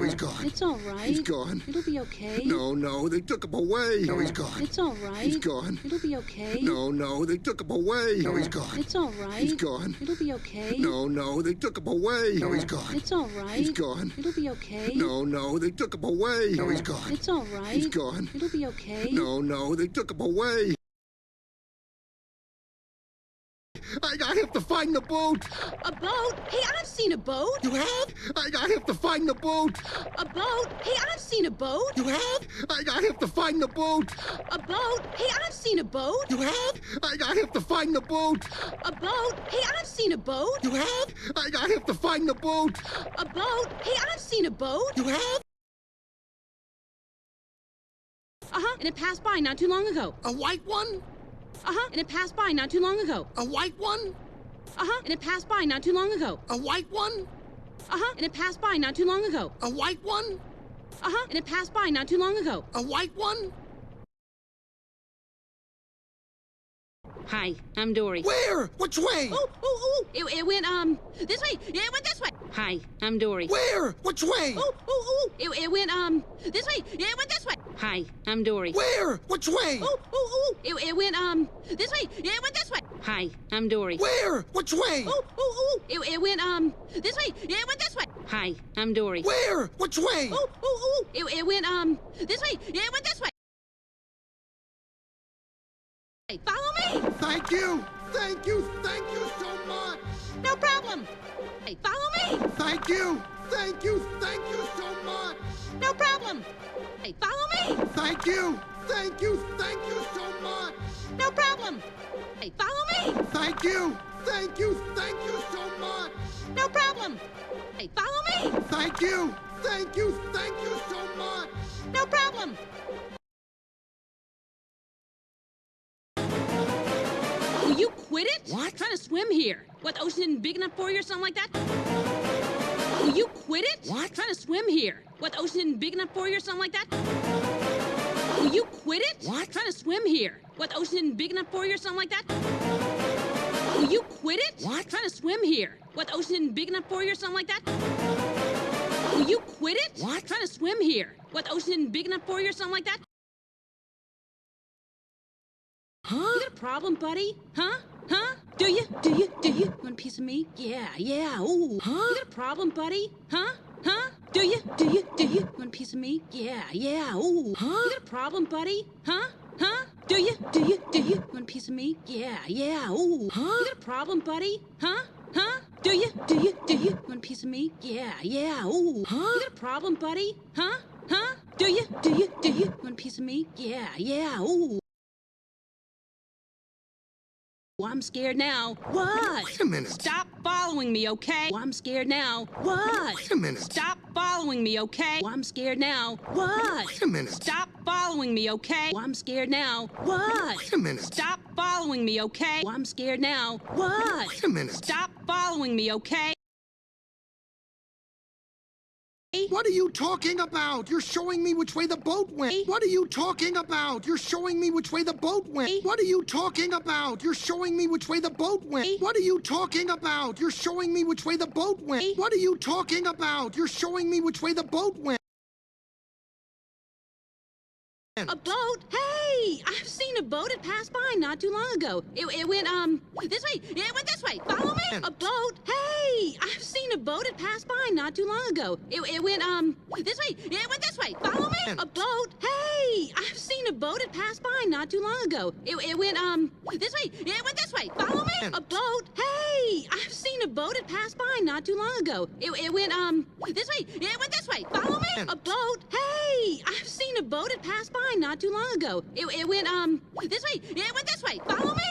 he's gone. It's all right. He's gone. It'll be okay. No, they took him away. No, he's gone. It's all right. He's gone. It'll be okay. No, they took him away. No, he's gone. It's all right. He's gone. It'll be okay. No, they took him away. No, he's gone. It's all right. He's gone. It'll be okay. No, they took him away. No, he's gone. It's all right. He's gone. It'll be okay. No, they took him away. I have to find the boat. A boat? Hey, I've seen a boat. You have? I have to find the boat. A boat? Hey, I've seen a boat. You have? I have to find the boat. A boat? Hey, I've seen a boat. You have? I have to find the boat. A boat? Hey, I've seen a boat. You have? I have to find the boat. A boat? Hey, I've seen a boat. You have? And it passed by not too long ago. A white one? And it passed by not too long ago. A white one? And it passed by not too long ago. A white one? And it passed by not too long ago. A white one? And it passed by not too long ago. A white one? Hi, I'm Dory. Where? Which way? It went, this way. It went this way. Hi, I'm Dory. Where? Which way? It went, this way. It went this way. Hi, I'm Dory. Where? Which way? It went, this way. It went this way. Hi, I'm Dory. Where? Which way? It went, this way. It went this way. Hi, I'm Dory. Where? Which way? It went, this way. It went this way. Hey, follow me. Thank you so much. No problem. Hey, follow me. Thank you so much. No problem. Hey, follow me. Thank you so much. No problem. Hey, follow me. Thank you so much. No problem. Hey, follow me. Thank you so much. No problem. Will you quit it? What? Trying to swim here. What, the ocean isn't big enough for you or something like that? Will you quit it? What? Trying to swim here. What, the ocean isn't big enough for you or something like that? Will you quit it? What? Trying to swim here. What, the ocean isn't big enough for you or something like that? Will you quit it? What? Trying to swim here. What, the ocean isn't big enough for you or something like that? Will you quit it? What? Trying to swim here. What, the ocean isn't big enough for you or something like that? You got a problem, buddy? Huh? Do you? Want a piece of me? Yeah, ooh. You got a problem, buddy? Huh? Do you? Want a piece of me? Yeah, ooh. You got a problem, buddy? Huh? Do you? Want a piece of me? Yeah, ooh. You got a problem, buddy? Huh? Do you? Want a piece of me? Yeah, ooh. You got a problem, buddy? Huh? Do you? Want a piece of me? Yeah, ooh. Well, I'm scared now. What? Wait a minute. Stop following me, okay? Well, I'm scared now. What? Wait a minute. Stop following me, okay? Well, I'm scared now. What? Wait a minute. Stop following me, okay? Well, I'm scared now. What? Wait a minute. Stop following me, okay? Well, I'm scared now. What? Wait a minute. Stop following me, okay? What are you talking about? You're showing me which way the boat went. What are you talking about? You're showing me which way the boat went. What are you talking about? You're showing me which way the boat went. What are you talking about? You're showing me which way the boat went. What are you talking about? You're showing me which way the boat went. A boat? Hey! I've seen a boat. It passed by not too long ago. It went, this way. It went this way. Follow me. A boat? Hey! I've seen a boat. It passed by not too long ago. It went, this way. It went this way. Follow me. A boat? Hey! I've seen a boat. It passed by not too long ago. It went, this way. It went this way. Follow me. A boat? Hey! I've seen a boat. It passed by not too long ago. It went, this way. It went this way. Follow me. A boat? Hey! I've seen a boat. It passed by not too long ago. It went, this way. It went this way. Follow me.